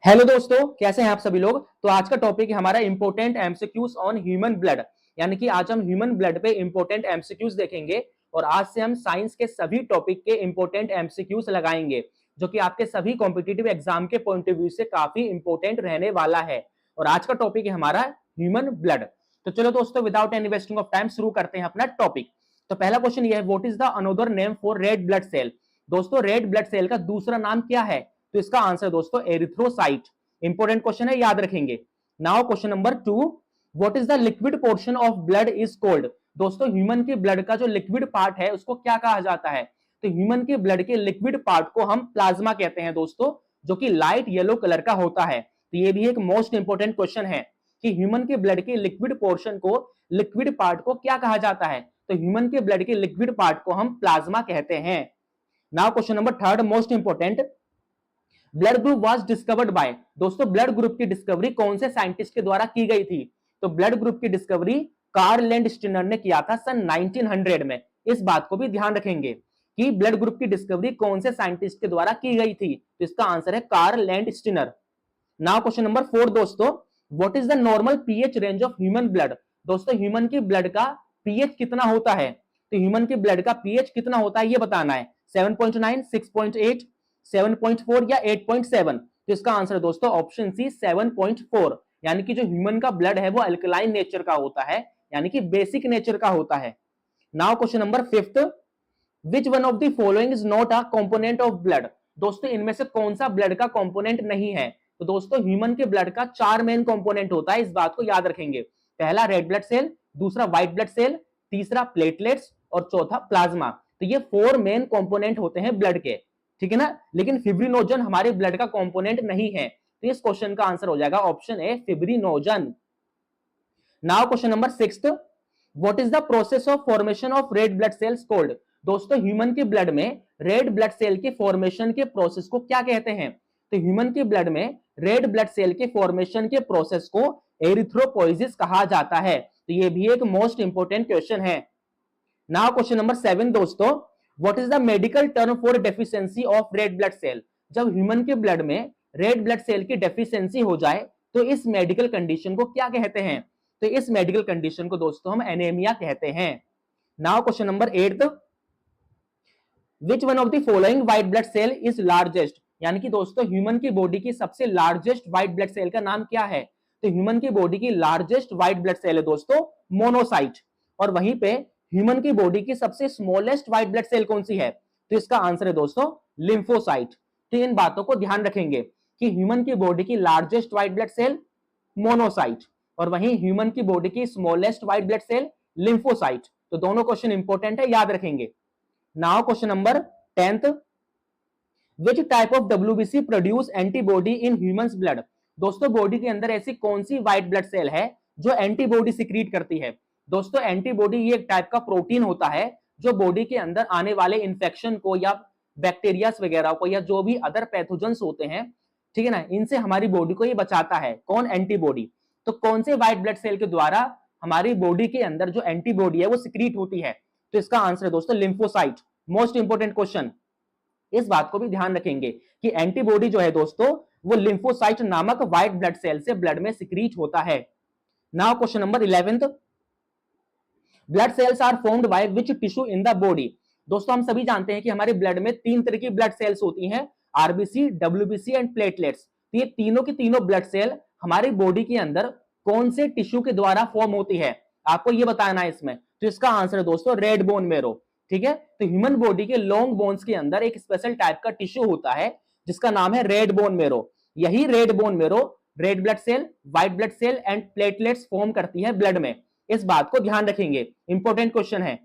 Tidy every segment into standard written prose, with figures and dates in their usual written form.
Hello दोस्तों, कैसे हैं आप सभी लोग। तो आज का टॉपिक है हमारा important MCQs on human blood. यानी कि आज हम ह्यूमन ब्लड पे इंपोर्टेंट एमसीक्यूज देखेंगे और आज से हम साइंस के सभी टॉपिक के इंपोर्टेंट एमसीक्यूज लगाएंगे जो कि आपके सभी कॉम्पिटिटिव एग्जाम के पॉइंट ऑफ व्यू से काफी इंपोर्टेंट रहने वाला है। और आज का टॉपिक है हमारा ह्यूमन ब्लड। तो चलो दोस्तों, without any wasting of time शुरू करते हैं अपना टॉपिक। तो पहला क्वेश्चन ये है, what is the another name for red blood cell. दोस्तों, रेड ब्लड सेल का दूसरा नाम क्या है? तो इसका आंसर दोस्तों एरिथ्रोसाइट। इंपोर्टेंट क्वेश्चन है, याद रखेंगे। Now question number 2, what is the liquid portion of blood is called. दोस्तों, ह्यूमन के ब्लड का जो लिक्विड पार्ट है उसको क्या कहा जाता है? तो ह्यूमन के ब्लड के लिक्विड पार्ट को हम प्लाज्मा कहते हैं दोस्तों, जो कि लाइट येलो कलर का होता है। तो ये भी एक मोस्ट इंपोर्टेंट क्वेश्चन है कि ह्यूमन के ब्लड के लिक्विड पोर्शन को, लिक्विड पार्ट को क्या कहा जाता है? तो ह्यूमन के ब्लड के लिक्विड पार्ट को हम प्लाज्मा कहते हैं। Now question number 3, most important, blood group was discovered by. दोस्तों, ब्लड ग्रुप की डिस्कवरी कौन से साइंटिस्ट के द्वारा की गई थी? तो ब्लड ग्रुप की डिस्कवरी कार्ल लैंडस्टीनर ने किया था सन 1900 में। इस बात को भी ध्यान रखेंगे कि ब्लड ग्रुप की डिस्कवरी कौन से साइंटिस्ट के द्वारा की गई थी। तो इसका आंसर है Karl Landsteiner. Now question number 4 दोस्तों, what is the normal pH range of human blood. दोस्तों, ह्यूमन की ब्लड का पीएच कितना होता है? तो ह्यूमन की ब्लड का पीएच कितना होता है ये बताना है। 7.9, 6.8, 7.4 या 8.7। तो इसका आंसर दोस्तों ऑप्शन सी 7.4। यानी कि जो ह्यूमन का ब्लड है वो अल्कलाइन नेचर का होता है, यानी कि बेसिक नेचर का होता है। Now question number 5, which one of the following is not a component of blood. दोस्तों, इनमें से कौन सा ब्लड का कंपोनेंट नहीं है? तो दोस्तों, ह्यूमन के ब्लड का 4 मेन कंपोनेंट होता है, इस बात को याद रखेंगे। पहला रेड ब्लड सेल, दूसरा व्हाइट ब्लड सेल, तीसरा प्लेटलेट्स और चौथा प्लाज्मा। तो ये 4 मेन कंपोनेंट होते हैं ब्लड के, ठीक है ना। लेकिन फिब्रिनोजन हमारे ब्लड का कंपोनेंट नहीं है। तो इस क्वेश्चन का आंसर हो जाएगा option A, fibrinogen. Now question number 6, what is the process of formation of red blood cells called. दोस्तों, ह्यूमन के ब्लड में रेड ब्लड सेल के फॉर्मेशन के प्रोसेस को क्या कहते हैं? तो ह्यूमन के ब्लड में रेड ब्लड सेल के फॉर्मेशन के प्रोसेस को एरिथ्रोपोइसिस कहा जाता है। तो ये भी एक मोस्ट इंपोर्टेंट क्वेश्चन है। नाउ क्वेश्चन नंबर 7 दोस्तों, what is the medical term for deficiency of red blood cell. जब ह्यूमन के ब्लड में रेड ब्लड सेल की डेफिशिएंसी हो जाए तो इस मेडिकल कंडीशन को क्या कहते हैं? तो इस मेडिकल कंडीशन को दोस्तों हम एनीमिया कहते हैं। Now question number 8, which one of the following white blood cell is largest. यानी कि दोस्तों, ह्यूमन की बॉडी की सबसे लार्जेस्ट व्हाइट ब्लड सेल का नाम क्या है? तो ह्यूमन की बॉडी की लार्जेस्ट व्हाइट ब्लड सेल है दोस्तों मोनोसाइट। और वहीं पे ह्यूमन की बॉडी की सबसे स्मॉलेस्ट व्हाइट ब्लड सेल कौन सी है? तो इसका आंसर है दोस्तों लिम्फोसाइट। तो इन बातों को ध्यान रखेंगे कि ह्यूमन की बॉडी की largest white blood cell monocyte और वहीं ह्यूमन की बॉडी की smallest white blood cell lymphocyte. तो दोनों क्वेश्चन इंपॉर्टेंट है, याद रखेंगे। Now question number 10th, which type of WBC produce antibody in humans blood. दोस्तों, बॉडी के अंदर ऐसी कौन सी व्हाइट ब्लड सेल है जो एंटीबॉडी सिक्रीट करती है? दोस्तों, एंटीबॉडी ये एक टाइप का प्रोटीन होता है जो बॉडी के अंदर आने वाले इंफेक्शन को या बैक्टीरिया वगैरह को या जो भी अदर पैथोजेंस होते हैं, ठीक है ना, इनसे हमारी बॉडी को ये बचाता है। कौन? एंटीबॉडी। तो कौन से व्हाइट ब्लड सेल के द्वारा हमारी बॉडी के अंदर जो एंटीबॉडी है वो सिक्रीट होती है? तो इसका आंसर है दोस्तों लिम्फोसाइट। Most important question. इस बात को भी ध्यान रखेंगे कि एंटीबॉडी जो है दोस्तों वो लिम्फोसाइट नामक व्हाइट ब्लड सेल से ब्लड में सिक्रीट होता है। Now question number 11th, blood cells are formed by which tissue in the body. दोस्तों, हम सभी जानते हैं कि हमारे ब्लड में 3 तरह की ब्लड सेल्स होती हैं, आरबीसी, डब्ल्यूबीसी एंड प्लेटलेट्स। तो ये तीनों की तीनों ब्लड सेल हमारी बॉडी के अंदर कौन से टिश्यू के द्वारा फॉर्म होती है, आपको ये बताना है इसमें। तो इसका आंसर है दोस्तों रेड बोन मेरो, ठीक है। तो ह्यूमन बॉडी के लॉन्ग बोन्स के अंदर एक स्पेशल टाइप का टिश्यू होता है जिसका नाम है रेड बोन मेरो। यही red bone marrow red blood cell, white blood cell and platelets form करती है ब्लड में। इस बात को ध्यान रखेंगे, इंपॉर्टेंट क्वेश्चन है।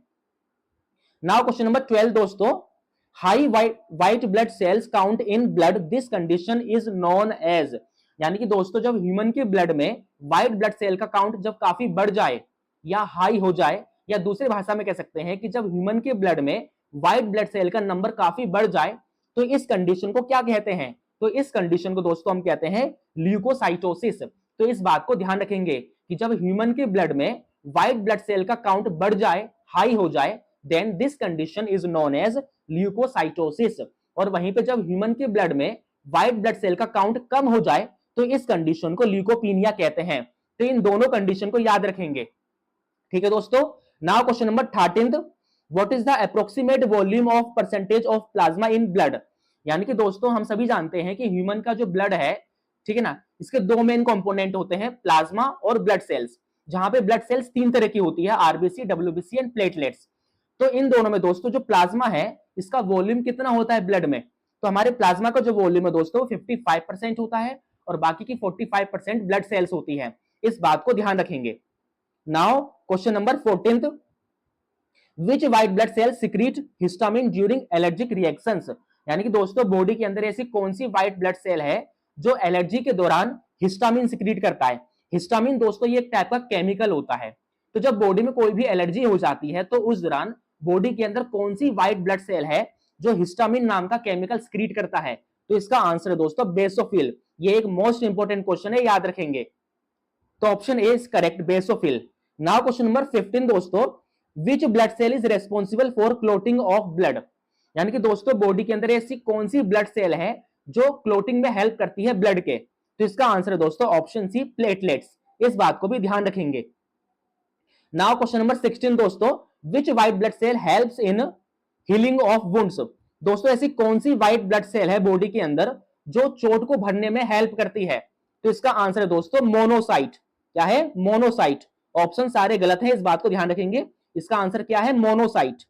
नाउ क्वेश्चन नंबर 12 दोस्तों, high white blood cells count in blood, this condition is known as. यानी कि दोस्तों, जब ह्यूमन के ब्लड में व्हाइट ब्लड सेल का काउंट जब काफी बढ़ जाए या हाई हो जाए, या दूसरी भाषा में कह सकते हैं कि जब ह्यूमन के ब्लड में व्हाइट ब्लड सेल का नंबर काफी बढ़ जाए, तो इस कंडीशन को क्या कहते हैं? तो इस कंडीशन को दोस्तों हम कहते हैं ल्यूकोसाइटोसिस। तो इस बात को ध्यान रखेंगे कि जब ह्यूमन के ब्लड में व्हाइट ब्लड सेल का काउंट बढ़ जाए, हाई हो जाए, then this condition is known as leucocytosis. और वहीं पे जब ह्यूमन के ब्लड में व्हाइट ब्लड सेल का काउंट कम हो जाए तो इस कंडीशन को ल्यूकोपीनिया कहते हैं। तो इन दोनों कंडीशन को याद रखेंगे। ठीक है दोस्तों। Now question number 13, what is the approximate volume of percentage of plasma in blood. यानी कि दोस्तों हम सभी जानते हैं कि ह्यूमन का जो ब्लड है, ठीक है ना, इसके दो मेन कंपोनेंट होते हैं, प्लाज्मा और ब्लड सेल्स। जहां पे ब्लड सेल्स तीन तरह की होती है, आरबीसी, डब्ल्यूबीसी एंड प्लेटलेट्स। तो इन दोनों में दोस्तों जो प्लाज्मा है इसका वॉल्यूम कितना होता है ब्लड में, तो हमारे प्लाज्मा का जो वॉल्यूम है दोस्तों 55% होता है और बाकी की 45% ब्लड सेल्स होती है। इस बात को ध्यान रखेंगे। Now question number 14, which white blood cell secrete histamine during allergic reactions. यानी कि दोस्तों बॉडी के अंदर ऐसी कौन सी व्हाइट ब्लड सेल है जो एलर्जी के दौरान हिस्टामिन सिक्रीट करता है। हिस्टामिन दोस्तों ये एक टाइप का केमिकल होता है। तो जब बॉडी में कोई भी एलर्जी हो जाती है तो उस दौरान बॉडी के अंदर कौन सी व्हाइट ब्लड सेल है जो हिस्टामिन नाम का केमिकल सिक्रीट करता है। तो इसका आंसर है दोस्तों बेसोफिल। ये एक मोस्ट इंपोर्टेंट क्वेश्चन है, याद रखेंगे। तो option A is correct, basophil. Now question number 15 दोस्तों, which blood cell is responsible for clotting of blood. यानी कि दोस्तों बॉडी के अंदर ऐसी कौन सी ब्लड सेल है जो क्लोटिंग में हेल्प करती है ब्लड के। तो इसका आंसर है दोस्तों ऑप्शन सी, प्लेटलेट्स। इस बात को भी ध्यान रखेंगे। नाउ क्वेश्चन नंबर 16 दोस्तों, which white blood cell helps in healing of wounds. दोस्तों ऐसी कौन सी व्हाइट ब्लड सेल है बॉडी के अंदर जो चोट को भरने में हेल्प करती है। तो इसका आंसर है दोस्तों मोनोसाइट। क्या है? मोनोसाइट। ऑप्शन सारे गलत हैं, इस बात को ध्यान रखेंगे। इसका आंसर क्या है? मोनोसाइट।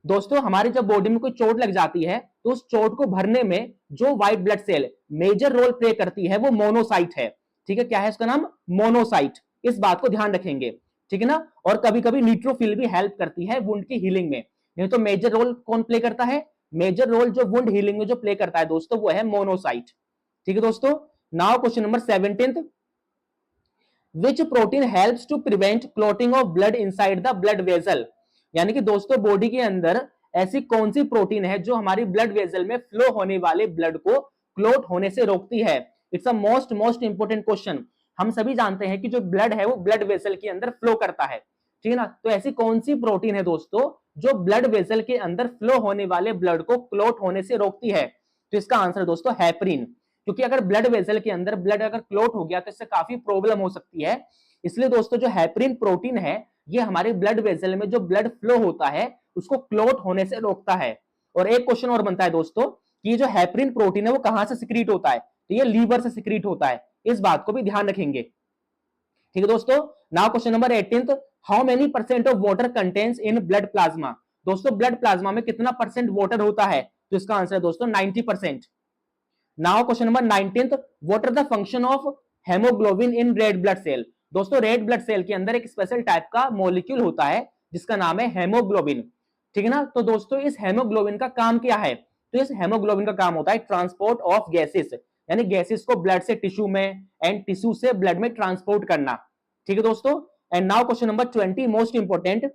दोस्तों हमारी जब बॉडी में कोई चोट लग जाती है तो उस चोट को भरने में जो white blood cell major role play करती है वो मोनोसाइट है। ठीक है, क्या है इसका नाम? मोनोसाइट। इस बात को ध्यान रखेंगे। ठीक है ना। और कभी कभी न्यूट्रोफिल भी हेल्प करती है वुंड की हीलिंग में। नहीं तो मेजर रोल कौन प्ले करता है? मेजर रोल जो वुंड हीलिंग में जो प्ले करता है दोस्तों वो है मोनोसाइट। ठीक है दोस्तों। Now question number 17, which protein helps to prevent clotting of blood inside the blood vessel. यानी कि दोस्तों बॉडी के अंदर ऐसी कौन सी प्रोटीन है जो हमारी ब्लड वेसल में फ्लो होने वाले ब्लड को क्लॉट होने से रोकती है। It's a most important question. हम सभी जानते हैं कि जो ब्लड है वो ब्लड वेसल के अंदर फ्लो करता है। ठीक है ना। तो ऐसी कौन सी प्रोटीन है दोस्तों जो ब्लड वेसल के अंदर फ्लो होने वाले ब्लड को क्लॉट होने से रोकती है। तो इसका आंसर दोस्तों हेपरिन। क्योंकि अगर ब्लड वेसल के अंदर ब्लड अगर क्लॉट हो गया तो इससे काफी प्रॉब्लम हो सकती है। इसलिए दोस्तों जो हेपरिन प्रोटीन है ये हमारे ब्लड वेसल में जो ब्लड फ्लो होता है उसको क्लॉट होने से रोकता है। और एक क्वेश्चन और बनता है दोस्तों कि ये जो हेपरिन प्रोटीन है वो कहां से सिक्रीट होता है। तो ये लीवर से सिक्रीट होता है। इस बात को भी ध्यान रखेंगे। ठीक है दोस्तों। Now question number 18, how many percent of water contains in blood plasma. दोस्तों ब्लड प्लाज्मा में कितना परसेंट वाटर होता है। तो इसका आंसर है दोस्तों 90%। Now question number 19, what are the function of haemoglobin in red blood cell. दोस्तों रेड ब्लड सेल के अंदर एक स्पेशल टाइप का मॉलिक्यूल होता है जिसका नाम है हेमोग्लोबिन। ठीक है ना। तो दोस्तों इस हेमोग्लोबिन का काम क्या है। तो इस हेमोग्लोबिन का काम होता है ट्रांसपोर्ट ऑफ गैसेस, यानी गैसेस को ब्लड से टिश्यू में एंड टिश्यू से ब्लड में ट्रांसपोर्ट करना। ठीक है दोस्तों। And now question number 20, most important,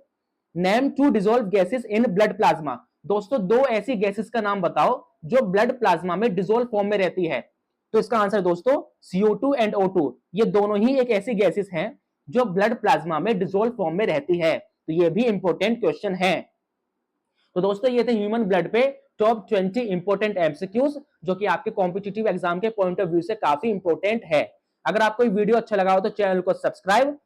name two dissolve gases in blood plasma. दोस्तों दो ऐसी गैसेस का नाम बताओ जो ब्लड प्लाज्मा में डिसॉल्व फॉर्म में रहती है। तो इसका आंसर दोस्तों CO2 एंड O2। ये दोनों ही एक ऐसी गैसेस हैं जो ब्लड प्लाज्मा में डिसॉल्व फॉर्म में रहती है। तो ये भी इंपॉर्टेंट क्वेश्चन है। तो दोस्तों ये थे ह्यूमन ब्लड पे टॉप 20 इंपॉर्टेंट एमसीक्यूज जो कि आपके कॉम्पिटिटिव एग्जाम के पॉइंट ऑफ व्यू से काफी इंपॉर्टेंट है। अगर आपको ये वीडियो अच्छा लगा हो तो चैनल को सब्सक्राइब